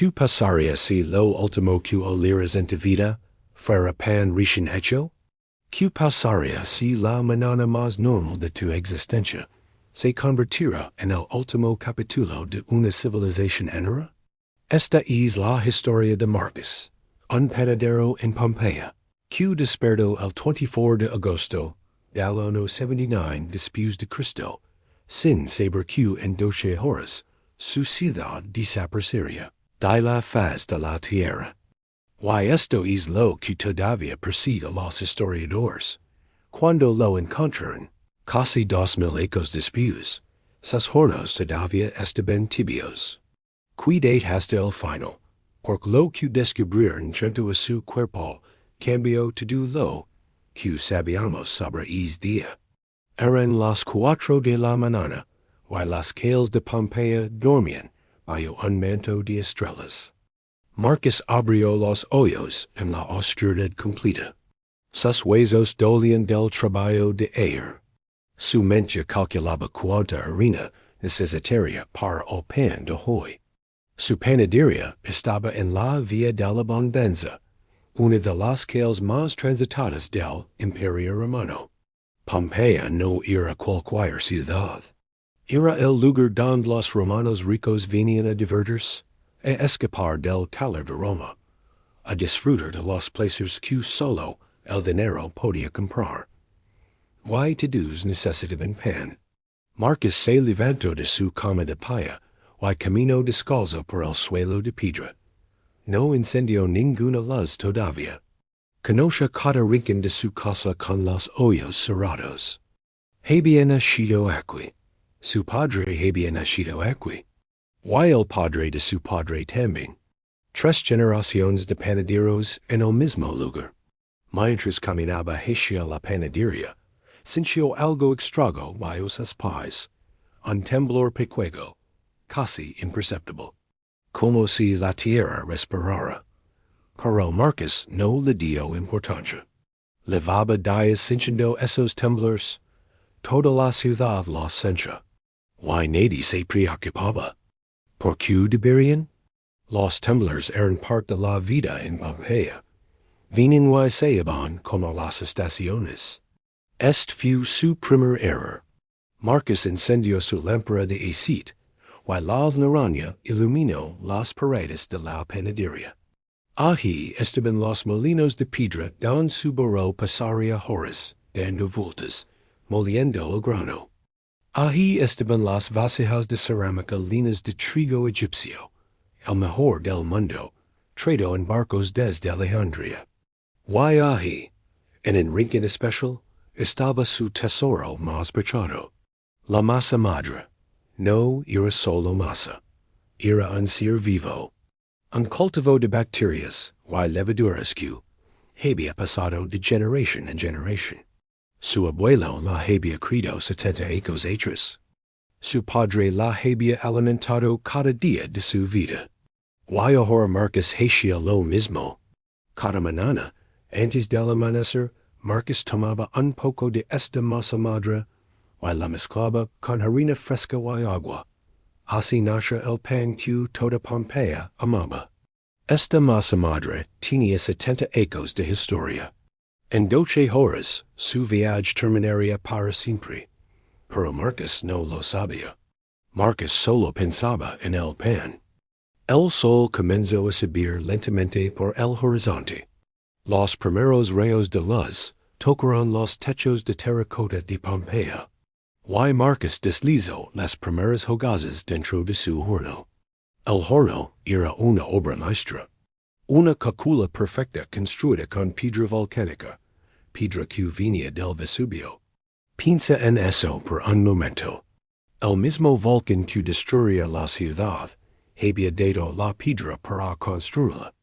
Q pasaría si lo último Q olieras en tu vida, fuera recién hecho? Q pasaría si la mañana más normal de tu existencia se convertirá en el último capítulo de una civilización entera? Esta es la historia de Marcos, un panadero en Pompeya. Q despertó el 24 de agosto del año 79 después de Cristo, sin saber Q en 12 horas, su ciudad desaparecería de la faz de la tierra. Y esto es lo que todavía persigue a los historiadores. Cuando lo encontraron, casi 2000 años después, sus hornos todavía estaban tibios. Cuidado hasta el final, porque lo que descubrieron junto a su cuerpo cambió todo lo que sabíamos sobre ese día. Eran las 4 de la mañana, y las calles de Pompeya dormían bajo un manto de estrellas. Marcos abrió los ojos en la oscuridad completa. Sus huesos dolían del trabajo de ayer. Su mente calculaba cuánta harina necesitaría para el pan de hoy. Su panadería estaba en la vía de la abundancia, una de las calles más transitadas del Imperio Romano. Pompeya no era cualquier ciudad. Era el lugar donde los romanos ricos venían a divertirse, a escapar del calor de Roma, a disfrutar de los placeres que solo el dinero podía comprar. Y todos necesitaban pan. Marcos se levantó de su cama de paja y caminó descalzo por el suelo de piedra. No encendió ninguna luz todavía. Conocía cada rincón de su casa con los ojos cerrados. Había nacido aquí. Su padre había nacido aquí. Y el padre de su padre también. 3 generaciones de panaderos en el mismo lugar. Mientras caminaba hacia la panadería, sintió algo extraño bajo sus pies. Un temblor pequeño, casi imperceptible. Como si la tierra respirara. Pero Marcos no le dio importancia. Llevaba días sintiendo esos temblores. Toda la ciudad los sentía. Y nadie se preocupaba. ¿Por qué deberían? Los temblores eran parte de la vida en Pompeya. Vienen y se iban como las estaciones. Este fue su primer error. Marcos encendió su lámpara de aceite, y la naranja iluminó las paredes de la panadería. Allí estaban los molinos de piedra donde su burro pasaría horas, dando vueltas, moliendo el grano. Allí estaban las vasijas de cerámica llenas de trigo egipcio, el mejor del mundo, traído en barcos desde Alejandría. Y allí, en un rincón especial, estaba su tesoro más preciado. La masa madre. No era solo masa. Era un ser vivo. Un cultivo de bacterias y levaduras que había pasado de generación en generación. Su abuelo la había criado 70 años atrás. Su padre la había alimentado cada día de su vida. Y ahora Marcos hacía lo mismo. Cada mañana, antes del amanecer, Marcos tomaba un poco de esta masa madre y la mezclaba con harina fresca y agua. Así nació el pan que toda Pompeya amaba. Esta masa madre tenía 70 años de historia. En 12 horas, su viaje terminaría para siempre. Pero Marcos no lo sabía. Marcos solo pensaba en el pan. El sol comenzó a subir lentamente por el horizonte. Los primeros rayos de luz tocaron los techos de terracota de Pompeya. Y Marcos deslizó las primeras hogazas dentro de su horno. El horno era una obra maestra. Una cúpula perfecta construida con piedra volcánica, piedra que venía del Vesubio. Piensa en eso por un momento. El mismo volcán que destruía la ciudad había dado la piedra para construirla.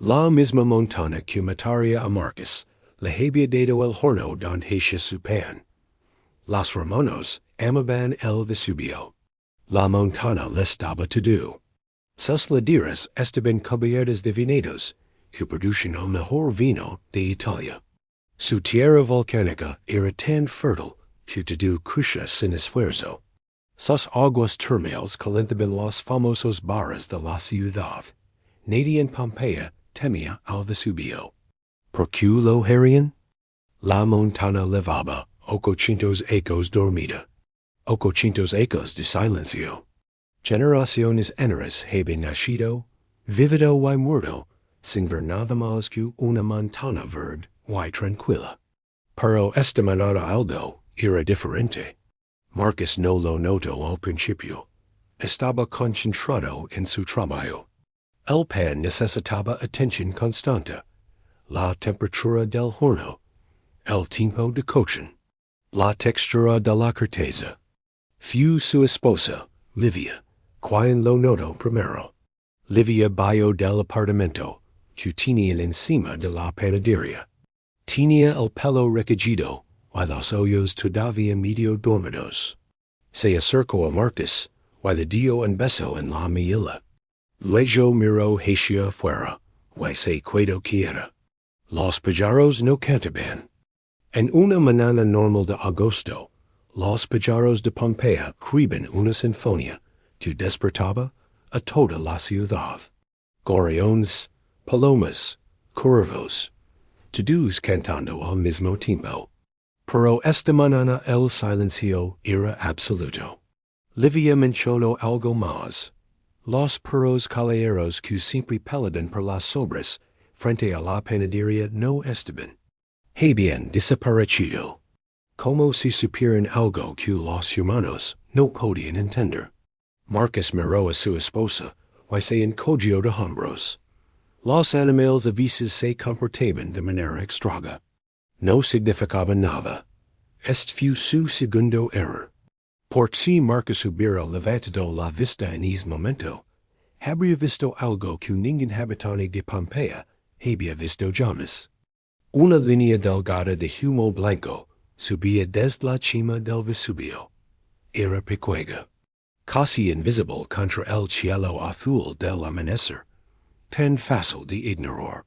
La misma montaña que mataría a Marcos le había dado el horno donde hacía su pan. Los romanos amaban el Vesubio. La montaña les daba todo. Sus laderas estaban cubiertas de viñedos que producían el mejor vino de Italia. Su tierra volcánica era tan fértil que todo crecía sin esfuerzo. Sus aguas termales calentaban los famosos bares de la ciudad. nadi in Pompeya, temia al Vesubio. Proculo herian? La montana levaba, ochocientos ecos dormida. Ochocientos ecos de silencio. Generaciones enteras habe nascido, vivido y muerto, sin ver nada más que una montana verde y tranquila. Pero esta manada algo era diferente. Marcus no lo notó al principio. Estaba concentrado en su trabajo. El pan necesitaba atención constante. La temperatura del horno. El tiempo de cocción. La textura de la corteza. Fu su esposa, Livia, quien lo notó primero. Livia bajo del apartamento, que tenía encima de la panadería. Tenía el pelo recogido, y los ojos todavía medio dormidos. Se acercó a Marcus, y le dio un beso en la mejilla. Luego miró hacia fuera, y se quedó quieta. Los pájaros no cantaban. En una mañana normal de agosto, los pájaros de Pompeya escriben una sinfonía que despertaba a toda la ciudad. Gorriones, palomas, cuervos, todos cantando al mismo tiempo. Pero esta mañana el silencio era absoluto. Livia mencionó algo más. Los perros callejeros que siempre pelean por las sobras frente a la panadería no estaban. Habían desaparecido. Como si supieran algo que los humanos no podían entender. Marcus miró a su esposa, y se encogió de hombros. Los animales a veces se comportaban de manera extraña. No significaba nada. Este fue su segundo error. Por si Marcus hubiera levantado la vista en ese momento, habría visto algo que ningún habitante de Pompeya había visto jamás. Una línea delgada de humo blanco subía desde la cima del Vesubio. Era pequeña, casi invisible contra el cielo azul del amanecer, tan fácil de ignorar.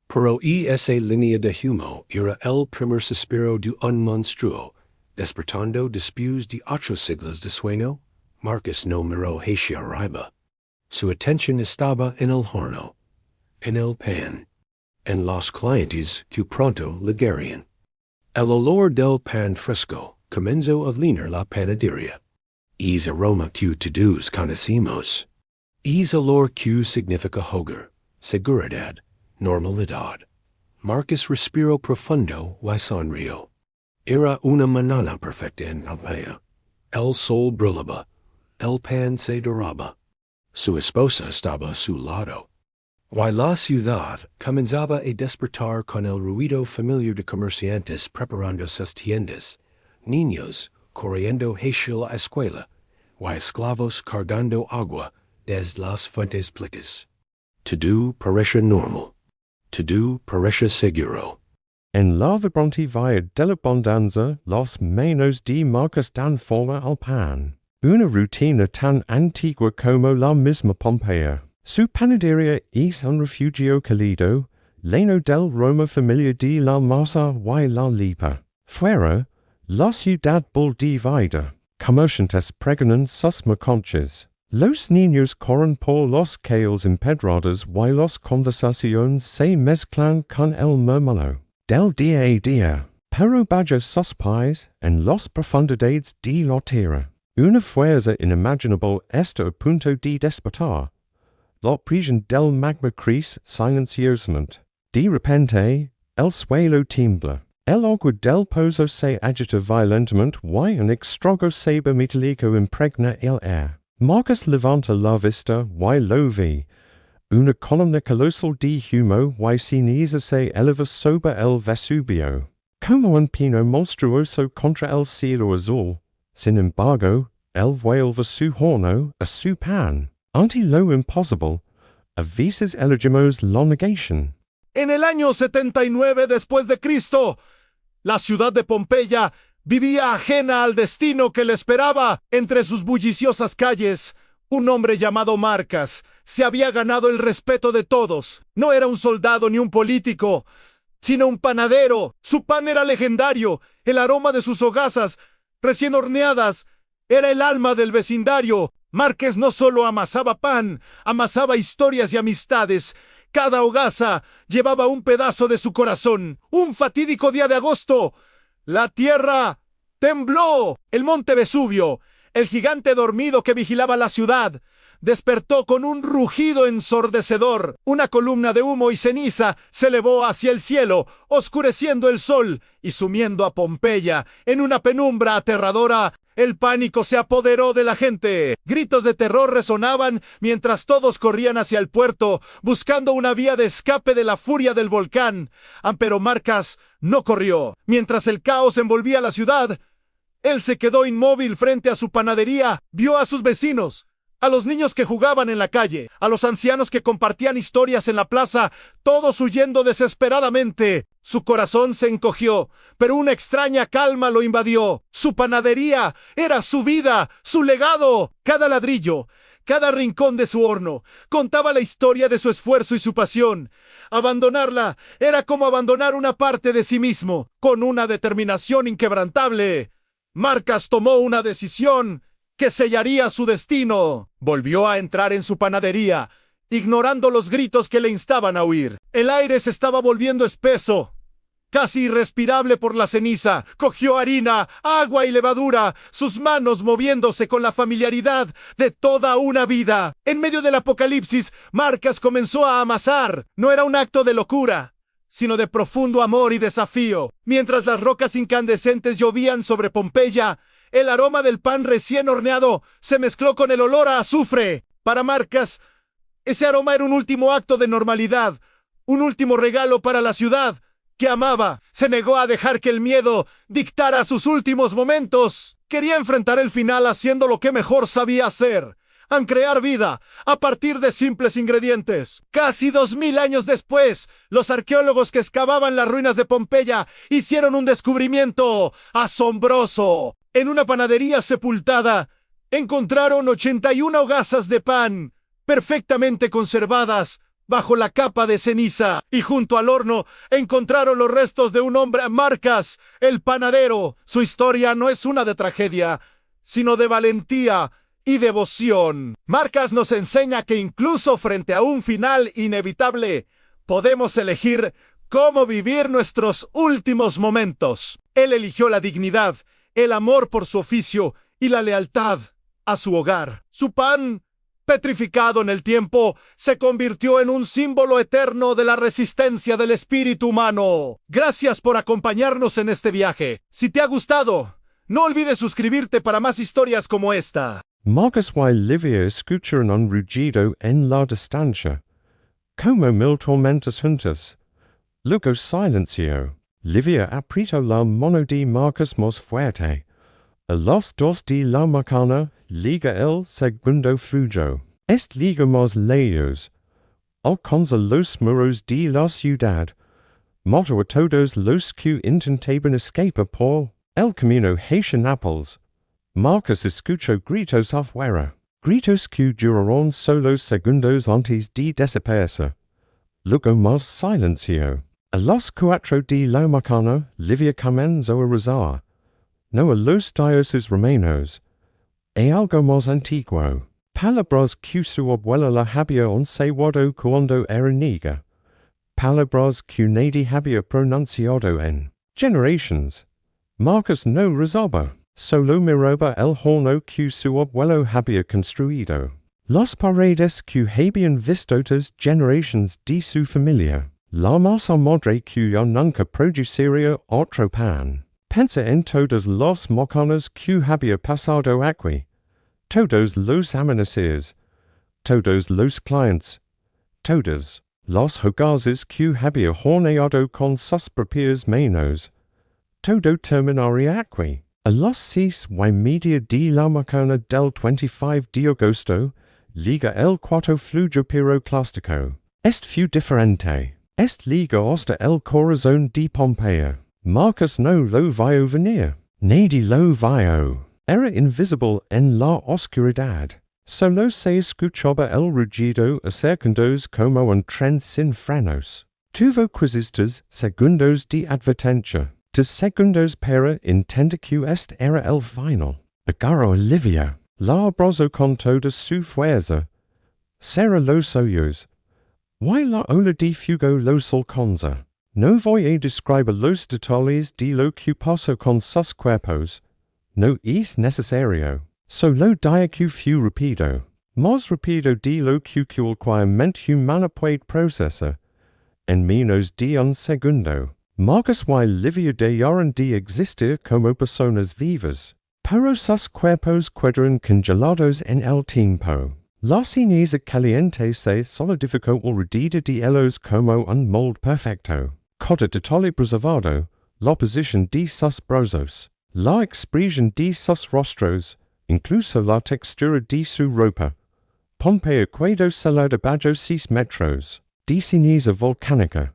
Pero esa línea de humo era el primer suspiro de un monstruo, despertando después de 8 siglos de sueño. Marcus no miró hacia arriba. Su atención estaba en el horno, en el pan, en los clientes que pronto llegarían. El olor del pan fresco comenzó a llenar la panadería. Es aroma que todos conocemos. Es olor que significa hogar, seguridad, normalidad. Marcus respiró profundo y sonrió. Era una mañana perfecta en Pompeya. El sol brillaba. El pan se doraba. Su esposa estaba a su lado. Y la ciudad comenzaba a despertar con el ruido familiar de comerciantes preparando sus tiendas, niños corriendo hacia la escuela, y esclavos cargando agua desde las fuentes públicas. Todo parece normal. Todo parece seguro. En la vibrante vía de la abundancia, los manos de Marcus dan forma al pan. Una rutina tan antigua como la misma Pompeya. Su panadería es un refugio cálido, lleno del aroma familiar de la masa y la lipa. Fuera, la ciudad bull de vida. Comerciantes pregonan sus mercancías. Los niños corren por los calles empedrados y las conversaciones se mezclan con el murmullo del día a día. Pero bajo sus pies, en las profundidades de la tierra, una fuerza inimaginable está a punto de despertar. La presión del magma crece silenciosamente. De repente, el suelo tiembla. El agua del pozo se agita violentamente y un extraño sabor metálico impregna el aire. Marcus levanta la vista y lo ve. Una columna colosal de humo y ceniza se eleva sobre el Vesubio, como un pino monstruoso contra el cielo azul. Sin embargo, él vuelve su horno a su pan. Ante lo imposible, a veces elegimos la negación. En el año 79 después de Cristo, la ciudad de Pompeya vivía ajena al destino que le esperaba. Entre sus bulliciosas calles, un hombre llamado Marcus se había ganado el respeto de todos. No era un soldado ni un político, sino un panadero. Su pan era legendario. El aroma de sus hogazas, recién horneadas, era el alma del vecindario. Márquez no solo amasaba pan, amasaba historias y amistades. Cada hogaza llevaba un pedazo de su corazón. Un fatídico día de agosto, la tierra tembló. El monte Vesubio, el gigante dormido que vigilaba la ciudad, despertó con un rugido ensordecedor. Una columna de humo y ceniza se elevó hacia el cielo, oscureciendo el sol y sumiendo a Pompeya en una penumbra aterradora. El pánico se apoderó de la gente. Gritos de terror resonaban mientras todos corrían hacia el puerto, buscando una vía de escape de la furia del volcán. Pero Márquez no corrió. Mientras el caos envolvía la ciudad, él se quedó inmóvil frente a su panadería. Vio a sus vecinos, a los niños que jugaban en la calle, a los ancianos que compartían historias en la plaza, todos huyendo desesperadamente. Su corazón se encogió, pero una extraña calma lo invadió. Su panadería era su vida, su legado. Cada ladrillo, cada rincón de su horno, contaba la historia de su esfuerzo y su pasión. Abandonarla era como abandonar una parte de sí mismo. Con una determinación inquebrantable, Márquez tomó una decisión que sellaría su destino. Volvió a entrar en su panadería, ignorando los gritos que le instaban a huir. El aire se estaba volviendo espeso, casi irrespirable por la ceniza. Cogió harina, agua y levadura, sus manos moviéndose con la familiaridad de toda una vida. En medio del apocalipsis, Márquez comenzó a amasar. No era un acto de locura, sino de profundo amor y desafío. Mientras las rocas incandescentes llovían sobre Pompeya, el aroma del pan recién horneado se mezcló con el olor a azufre. Para Márquez, ese aroma era un último acto de normalidad, un último regalo para la ciudad que amaba. Se negó a dejar que el miedo dictara sus últimos momentos. Quería enfrentar el final haciendo lo que mejor sabía hacer: a crear vida a partir de simples ingredientes. Casi 2000 años después, los arqueólogos que excavaban las ruinas de Pompeya hicieron un descubrimiento asombroso. En una panadería sepultada, encontraron 81 hogazas de pan, perfectamente conservadas bajo la capa de ceniza, y junto al horno encontraron los restos de un hombre, Márquez, el panadero. Su historia no es una de tragedia, sino de valentía y devoción. Márquez nos enseña que incluso frente a un final inevitable, podemos elegir cómo vivir nuestros últimos momentos. Él eligió la dignidad, el amor por su oficio y la lealtad a su hogar. Su pan, petrificado en el tiempo, se convirtió en un símbolo eterno de la resistencia del espíritu humano. Gracias por acompañarnos en este viaje. Si te ha gustado, no olvides suscribirte para más historias como esta. Marcus y Livia escucharon un rugido en la distancia, como mil tormentas juntas. Luego silencio. Livia apretó la mano de Marcus más fuerte. A los dos de la macana liga el segundo flujo. Liga más lejos. Alcanza los muros de la ciudad. Mató a todos los que intentaban escapar por el camino hacia Nápoles. Marcus escuchó gritos afuera. Gritos que duraron solo segundos antes de desaparecer. Luego más silencio. A los cuatro de la macana, Livia comenzó a rezar. No a los dioses romanos. Algo más antiguo. Palabras que su abuela la había enseñado cuando era niña. Palabras que nadie había pronunciado en generations. Marcus no rezaba. Solo miraba el horno que su abuelo había construido. Las paredes que habían visto todas generaciones de su familia. La masa madre que ya nunca produciría otro pan. Pensa en todas las macanas que había pasado aquí. Todos los amaneceres. Todos los clientes. Todas las hogazas que había horneado con sus propias manos. Todo terminaría aquí. A las 6:30 de la mañana del 25 de agosto, liga el cuarto flujo piroclástico. Fue diferente. Liga hasta el corazón de Pompeya. Marcus no lo vio venir. Nadie lo vio. Era invisible en la oscuridad. Solo se escuchaba el rugido acercándose como un tren sin frenos. Tuvo quizistas segundos de advertencia. 2 segundos para entender que era el final. Agarró a Livia. la brozo con toda su fuerza, será los hoyos, y la ola de fuego los alcanza. No voy a describir los detalles de lo que pasó con sus cuerpos, no es necesario. Solo dia que fu rapido, más rapido de lo que cualquier mente humana puede procesar, en menos de un segundo. Marcus y Livia dejaron de existir como personas vivas, pero sus cuerpos quedaron congelados en el tiempo. La ceniza caliente se solidificó alrededor de ellos como un molde perfecto. Cada detalle preservado, la posición de sus brazos, la expresión de sus rostros, incluso la textura de su ropa. Pompeya quedó salada bajo 6 metros de ceniza volcánica.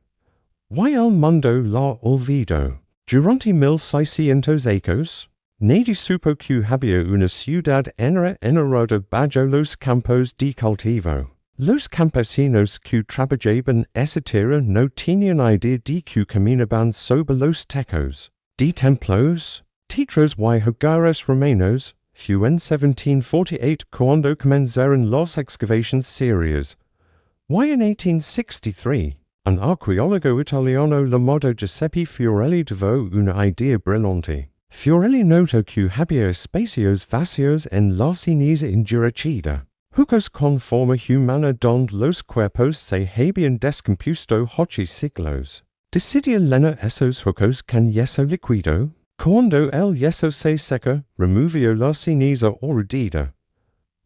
Y el mundo la olvidó. Durante 1600 ecos, nadie supo que había una ciudad enarrada bajo los campos de cultivo. Los campesinos que trabajaban esa tierra no tenían idea de que caminaban sobre los techos de templos, teatros y hogares romanos. Fue en 1748 cuando comenzaron las excavaciones serias. Y en 1863, un arqueólogo italiano llamado Giuseppe Fiorelli tuvo una idea brillante. Fiorelli notó que había espacios vacíos en la ceniza endurecida, huecos con forma humana donde los cuerpos se habían descompuesto hace siglos. Decidió llenar esos huecos con yeso líquido. Cuando el yeso se seca, removió la ceniza alrededor.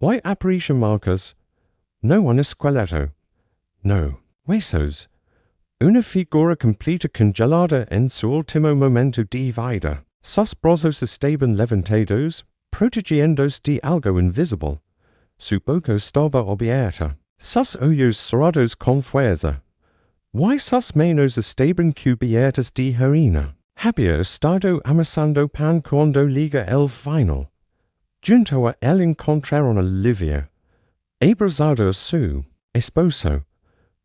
Y apareció marcas, no un esqueleto, no, huesos. Una figura completa congelada en su último momento de vida. Sus brazos estaban levantados, protegiéndose de algo invisible. Su boca estaba abierta. Sus ojos cerrados con fuerza. Y sus manos estaban cubiertas de harina. Había estado amasando pan cuando llega el final. Junto a él encontraron a Livia, abrazado a su esposo.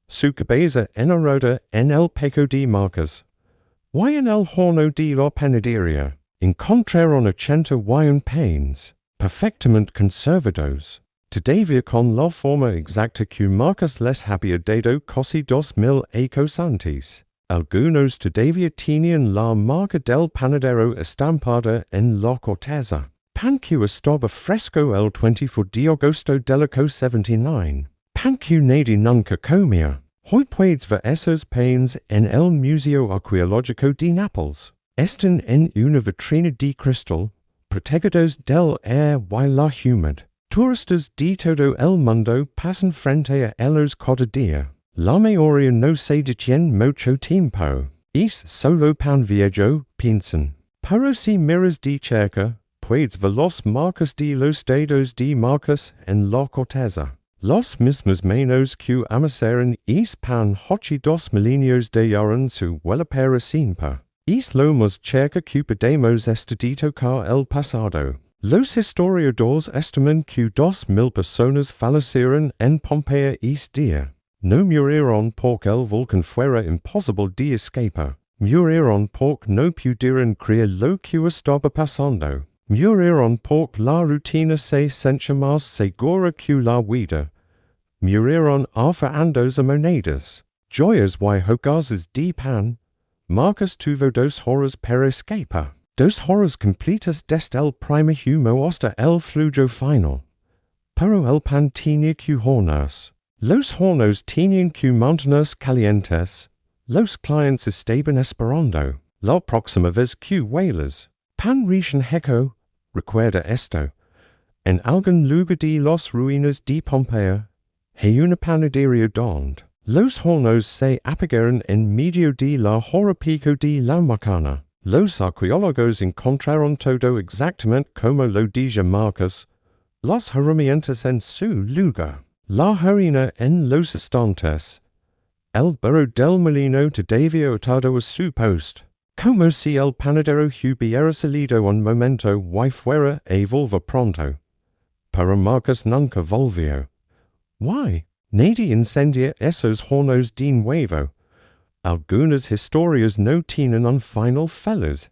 Su cabeza enarrada en el pecho de Marcus. Y en el horno de la panadería, encontraron 81 panes, perfectamente conservados, todavía con la forma exacta que Marcus les había dado casi 2000 ecos antes. Algunos todavía tenían la marca del panadero estampada en la corteza. Pan que estaba fresco el 24 de agosto del 79. Pan que nadie nunca comía. Hoy puedes ver esos panes en el Museo Arqueológico de Nápoles. Están en una vitrina de cristal, protegidos del air y la humedad. Turistas de todo el mundo pasan frente a ellos cada día. La mayoría no se detienen mucho tiempo. Es solo pan viejo, piensan. Pero si miras de cerca, puedes ver las marcas de los dedos de Marcus en la corteza. Las mismas manos que amasaron es pan hace 2 milenios dejaron su huella para siempre. Es lo más cerca que podemos estar de tocar el pasado. Los historiadores estiman que 2000 personas fallecieron en Pompeya ese día. No murieron porque el volcán fuera imposible de escapar. Murieron porque no pudieron creer lo que estaba pasando. Murieron porque la rutina se sentía más segura que la vida. Murieron aferrándose a monedas, joyas y hogazos de pan. Marcus tuvo 2 horas para escapar. 2 horas completas desde el primer humo hasta el flujo final. Pero el pan tenía que hornos. Los hornos tenían que mantenerse calientes. Los clientes estaban esperando. La próxima vez que hueles. Pan recién hecho, recuerda esto. En algún lugar de las ruinas de Pompeya, hay una panadería donde los hornos se apagaron en medio de la hora pico de la mañana. Los arqueólogos encontraron todo exactamente como lo dijo Marcus. Las herramientas en su lugar. La harina en los estantes. El burro del molino todavía atado a su post. Como si el panadero hubiera salido un momento y fuera a volver pronto. Pero Marcus nunca volvió. Why? Nadie incendia esos hornos de nuevo. Algunas historias no tienen un final feliz.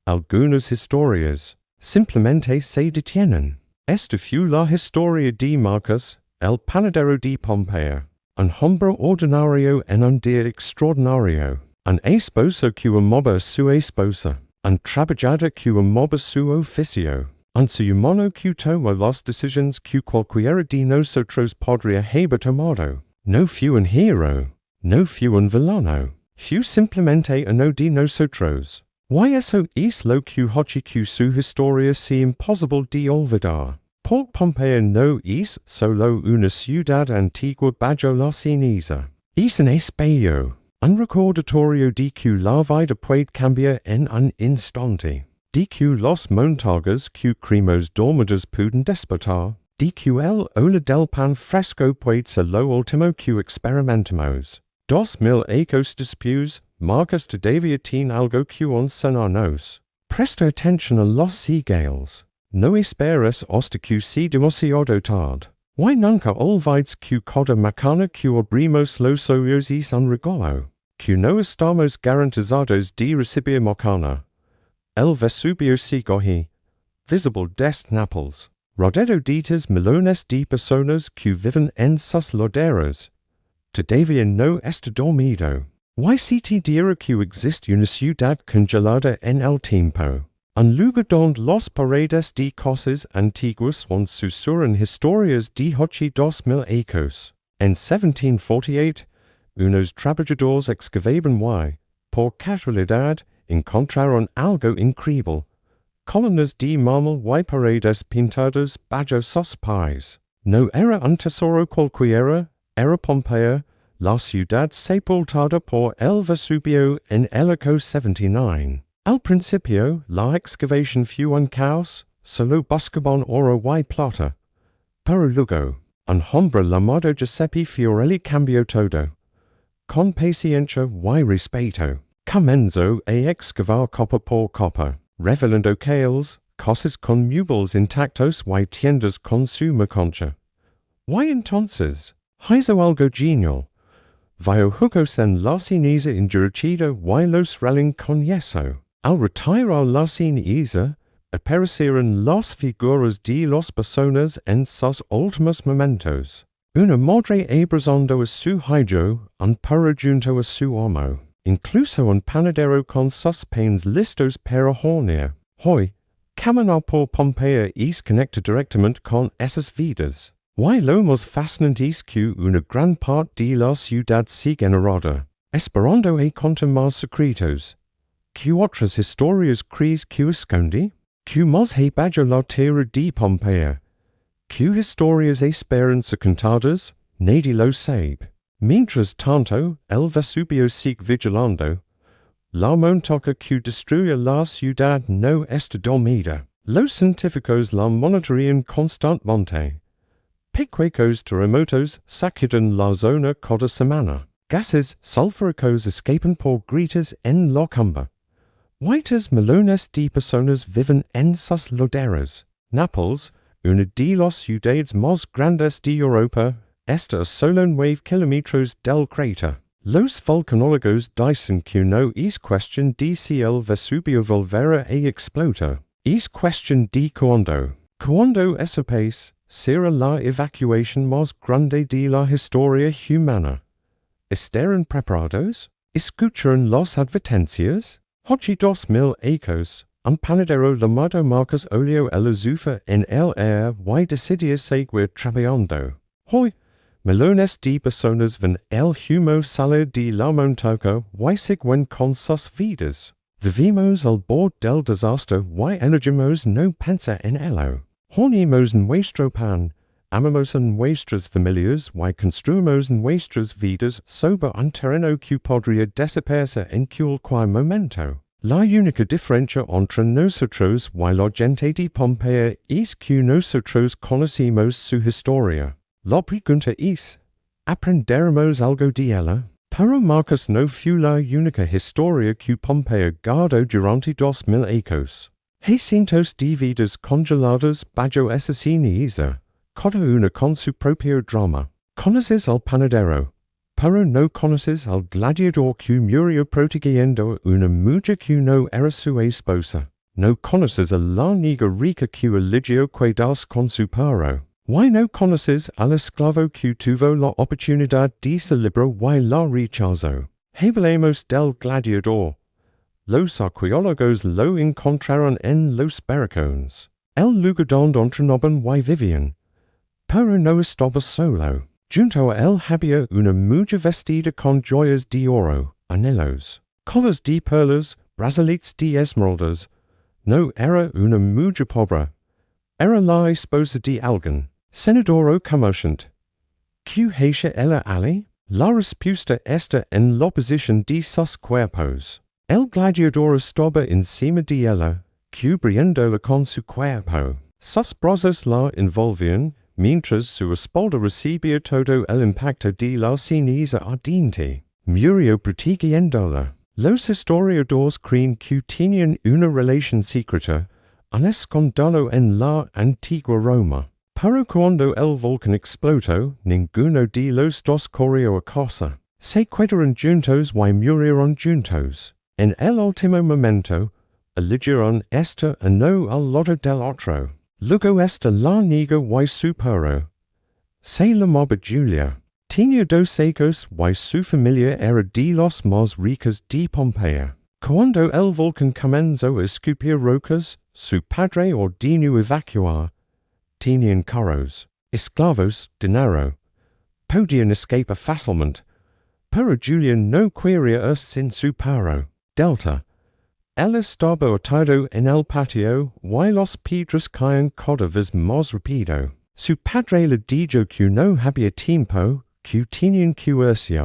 Algunas historias simplemente se detienen. Esta fu la historia de Marcus, el Panadero de Pompeya, un hombre ordinario en un día extraordinario, un esposo que amaba su esposa, un trabajador que amaba su oficio, un ser humano que toma las decisiones que cualquiera de nosotros podría haber tomado. No fu un hero, no fu un villano, fu simplemente uno de nosotros. Why eso es lo que hace que su historia sea imposible de olvidar. Por Pompeya no es solo una ciudad antigua bajo la ceniza. Es un espejo, un recordatorio de que la vida puede cambiar en un instante. De que los montajes que creemos dormidos pueden despertar. De que el olor del pan fresco puede ser lo último que experimentamos. 2000 años después, Marcus todavía tiene algo que enseñarnos. Presta atención a los seagulls. No esperes hasta que sea demasiado tarde. Why nunca olvides que cada mañana que abrimos los ojos es un regalo. Que no estamos garantizados de recibir mañana. El Vesubio sigue visible desde Nápoles, rodeado de millones de personas que viven en sus laderas. Todavía no está dormido. Why se te dirá que existe una ciudad congelada en el tiempo? Un lugar donde las paredes de casas antiguas susurran historias de hace 2000 años. En 1748, unos trabajadores excavaban y, por casualidad, encontraron algo increíble. Columnas de mármol y paredes pintadas bajo sus pies. No era un tesoro cualquiera, era Pompeya, la ciudad sepultada por el Vesubio en el año 79. Al principio, la excavación fue un caos, solo buscaban oro y plata. Pero luego, un hombre llamado Giuseppe Fiorelli cambió todo. Con paciencia y respeto, comenzó a excavar copa por copa, revelando caos, cosas con muebles intactos y tiendas con su mercancía. Y entonces, hizo algo genial. Vio juegos en la ceniza endurecida y los relin con yeso. Al retirar la ceniza, aparecieron las figuras de las personas en sus últimos momentos. Una madre abrazando a su hijo, un perro junto a su amo. Incluso un panadero con sus panes listos para hornear. Hoy, caminar por Pompeya es conecta directamente con esas vidas. Y lo más fascinante es que una gran parte de la ciudad sigue generada, esperando a contar más secretos. ¿Qué otras historias crees que esconde? ¿Qué más hay bajo la tierra de Pompeya? ¿Qué historias esperan ser contadas? Nadie lo sabe. Mientras tanto, el Vesubio sigue vigilando. La montaña que destruye la ciudad no está dormida. Los científicos la monitorean constantemente. Pequeños terremotos sacuden la zona cada semana. Gases sulfúricos escapan por grietas en la cumbre. Whites millones de personas viven en sus laderas. Nápoles, una de las ciudades más grandes de Europa, está a solo 9 kilómetros del cráter. Los volcanólogos dicen que no es cuestión de si el Vesubio volverá a explotar. Es cuestión de cuándo. Cuando eso pase, será la evacuación más grande de la historia humana. ¿Estarán preparados? ¿Escucharon las advertencias? Hace 2000 años, un panadero llamado Marcus olió el azufre en el aire y decidió seguir trabajando. Hoy, millones de personas ven el humo salir de la montaña y siguen con sus vidas. Vivimos al borde del desastre y elegimos no pensar en ello. Horneamos nuestro pan, amamos a nuestras familias y construimos nuestras vidas sobre un terreno que podría desaparecer en cualquier momento. La única diferencia entre nosotros y la gente de Pompeya es que nosotros conocemos su historia. La pregunta es, ¿aprenderemos algo de ella? Pero Marcus no fue la única historia que Pompeya guardó durante 2000 años. Hay cientos de vidas congeladas bajo esa ceniza, cada una con su propio drama. Conoces al panadero, pero no conoces al gladiador que murió protegiendo una mujer que no era su esposa. no conoces a la niga rica q eligio quedas consuparo. Why no conoces al esclavo q tuvo la oportunidad de su libro y la rechazo. Hablemos del gladiador. Los arqueólogos lo encontraron en los barracones. El lugar donde entrenaban y vivían. Pero no estaba solo. Junto a él había una mujer vestida con joyas de oro, anillos, collas de perlas, brazaletes de esmeraldas. No era una mujer pobre. Era la esposa de alguien, senador o comerciante. ¿Qué hacía ella allí? La respuesta está en la posición de sus cuerpos. El gladiador estaba encima de ella, cubriéndola con su cuerpo. Sus brazos la envolvían, mientras su espalda recibía todo el impacto de la ceniza ardiente. Murió protegiéndola. Los historiadores creen que tenían una relación secreta, un escándalo en la antigua Roma. Pero cuando el volcán explotó, ninguno de los dos corrió a casa. Se quedaron juntos y murieron juntos. En el último momento, eligieron esta y no al lado del otro. Luego esta la niga y su perro. Se llamaba Julia. Tenía dos hijos y su familia era de los más ricos de Pompeya. Cuando el volcán comenzó a escupir rocas, su padre ordenó evacuar. Tenían carros, esclavos, dinero. Podían escapar fácilmente. Pero Julia no quería sin su perro. Delta. Él estaba atado en el patio y los piedras caían cada vez más rápido. Su padre le dijo que no había tiempo, que tenían que irse.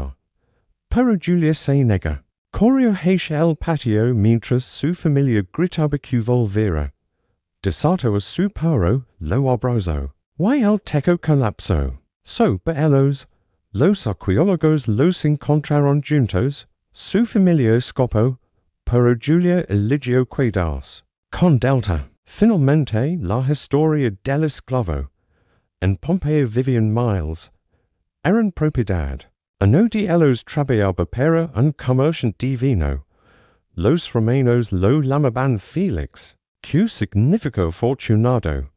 Pero Julia se nega. Corrió hacia el patio mientras su familia gritaba que volviera. Desató a su perro, lo abrazó. Y el techo colapsó. Sobre ellos, los arqueólogos los encontraron juntos, su familia escapó, pero Julia eligió quedarse. Con Delta. Finalmente, la historia del esclavo. En Pompeya vivían miles. Eran propiedad. Uno de ellos trabajaba para un comerciante de vino. Los romanos lo llamaban Félix, que significa afortunado.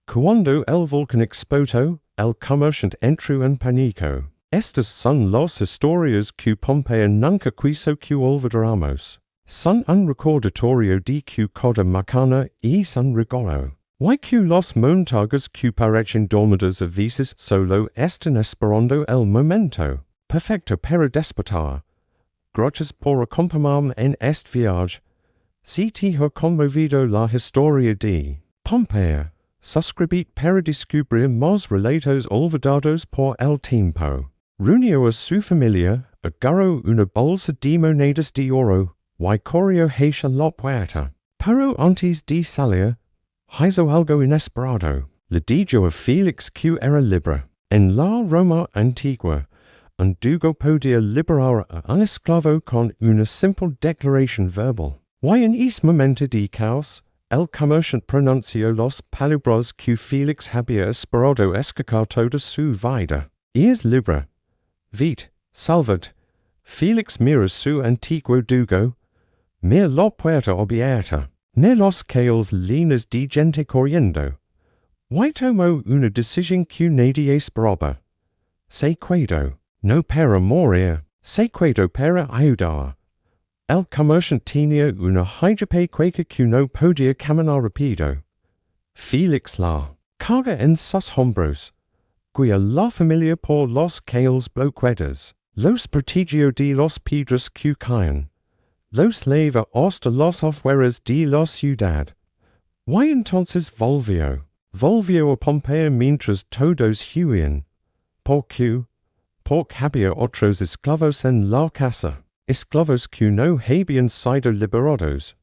Cuando el volcán explotó, el comerciante entró en pánico. Estas son las historias que Pompeya nunca quiso que olvidáramos. Son un recordatorio de que cada mañana es un regalo. Y que los montajes que parecen dormidos a veces solo están esperando el momento perfecto para despertar. Gracias por acompañarme en este viaje. Si te ha conmovido la historia de Pompeya, suscribid para descubrir más relatos olvidados por el tiempo. Reunió a su familia, agarró una bolsa de monedas de oro, y corrió hacia la puerta. Pero antes de salir, hizo algo inesperado. Le dijo a Félix que era libre. En la Roma antigua, un dugo podía liberar a un esclavo con una simple declaración verbal. Y en ese momento de caos, el comerciante pronunció las palabras que Félix había esperado escuchar toda su vida. Es libre. Vite, salvad. Félix mira su antiguo dugo. Mira la puerta abierta. Ne los calles llenas de gente corriendo. Y tomó una decisión que nadie esperaba. Se quedó. No para morir, se quedó para ayudar. El comerciante tenía una hydropecueca que no podía caminar rápido. Félix la carga en sus hombros. Guía la familia por las calles bloqueadas. Los protegió de los piedras que caen. Los lleva hasta las afueras de la ciudad. Y entonces volvió. Volvió a Pompeya mientras todos huían. Porque había otros esclavos en la casa. Esclavos que no habían sido liberados.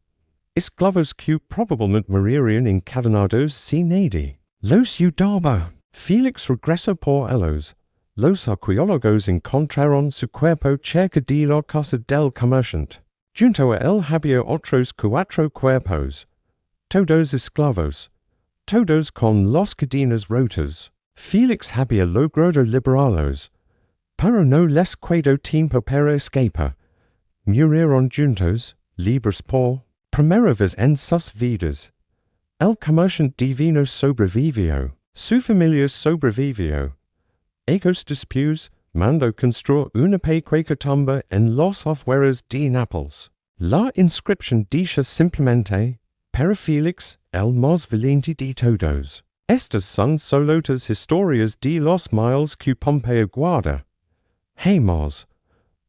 Esclavos que probablemente morirían encadenados sin nadie. Los ayudaba. Félix regresó por ellos. Los arqueólogos encontraron su cuerpo cerca de la casa del comerciante. Junto a él había otros 4 cuerpos. Todos esclavos. Todos con las cadenas rotas. Félix había logrado liberarlos. Pero no les quedó tiempo para escapar. Murieron juntos, libres por primero vez en sus vidas. El comerciante divino sobrevivió, su familia sobrevivió. Agosto después, mando construir una pequeña tumba en los afueras de Nápoles. La inscripción dice simplemente, para Félix, el más valiente de todos. Estas son solo las historias de los miles que Pompeya guarda. Hay más,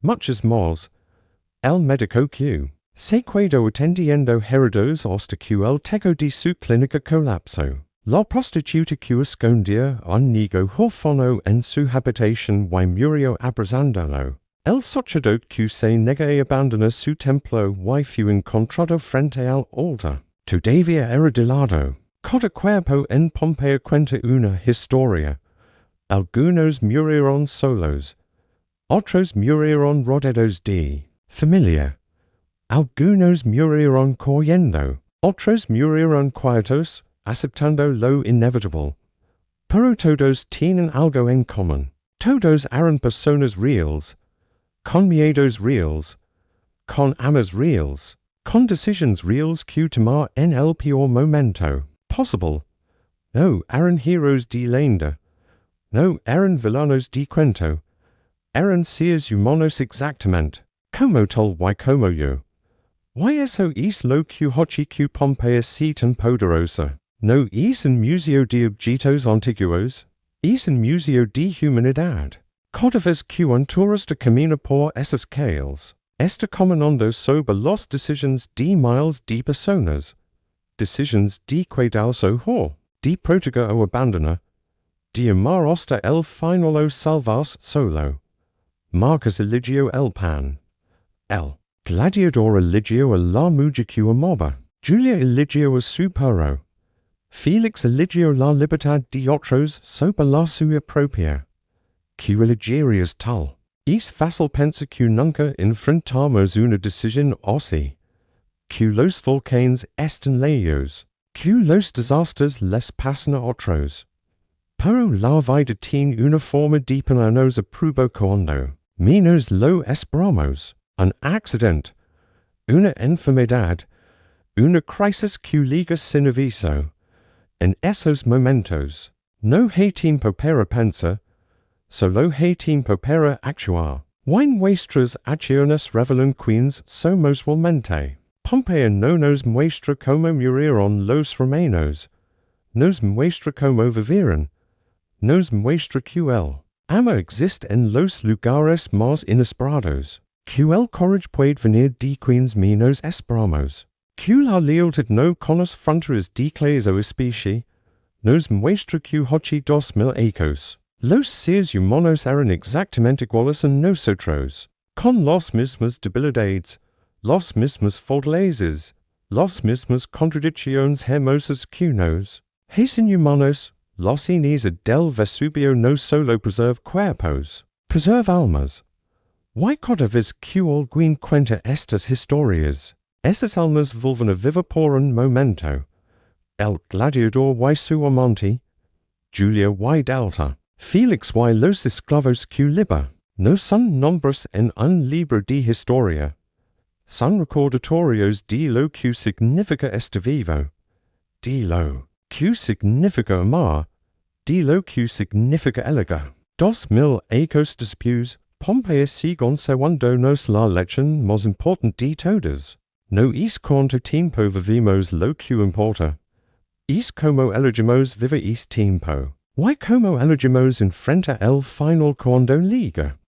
muchas más. El médico que se quedó atendiendo heridos hasta que el techo de su clínica colapsó. La prostituta que escondía un niño huérfano en su habitación y murió abrazándolo. El sacerdote que se nega a abandonar su templo y fue encontrado frente al altar. Todavía era de lado. Cada cuerpo en Pompeya cuenta una historia. Algunos murieron solos. Otros murieron rodeados de familia. Algunos murieron corriendo. Otros murieron quietos, aceptando lo inevitable. Pero todos tienen algo en común. Todos eran personas reales, con miedos reales, con amas reales, con decisions reales que tomar en el peor momento possible. No eran heroes de leyenda, no eran villanos de cuento, eran seres humanos exactamente, como tal y como yo. Y eso es lo que hace que Pompeya sea tan poderosa. No es un museo de objetos antiguos, es un museo de humanidad. Cada vez que un turista camina por esas calles, está caminando sobre las decisiones de miles de personas. Decisions de quedarse o de proteger o abandonar, de amar hasta el final o salvarse solo. Marcus eligió el pan. El gladiador eligió a la mujer que amaba. Julia eligió a su perro. Félix eligió la libertad de otros sobre la suya propia. Que elegirías tal? Es fácil pensar que nunca enfrentamos una decisión así. Que los volcanes están lejos. Que los desastres les pasan a otros. Pero la vida tiene una forma de ponernos a prueba cuando menos lo esperamos. Un accidente, una enfermedad, una crisis que liga sin aviso. En esos momentos, no hay tiempo para pensar, solo hay tiempo para actuar. Y nuestras acciones revelan quiénes somos realmente. Pompeya no nos muestra cómo murieron los romanos, nos muestra cómo vivieron, nos muestra que el ama existe en los lugares más inesperados, que el courage puede venir de quienes menos esperamos, que la lealtad no conoce fronteras de clase o especie, nos muestra que hace 2000 años los seres humanos eran exactamente iguales a nosotros, con las mismas debilidades, las mismas fortalezas, las mismas contradicciones hermosas que nos hacen humanos. La ceniza del Vesubio no solo preserva cuerpos, preserva almas. Y cada vez que alguien cuenta estas historias, esas almas vuelven a vivir por un momento. El gladiador y su amante, Julia y Delta, Félix y los esclavos que libera, no son nombres en un libro de historia. Son recordatorios de lo que significa estar vivo, de lo que significa amar, de lo que significa elegar. 2000 años después, Pompeya sigue conservándonos la lección más importante de todas. No es cuánto tiempo vivimos lo que importa, es como elegimos vivir este tiempo. Y como elegimos enfrentar el final cuando liga.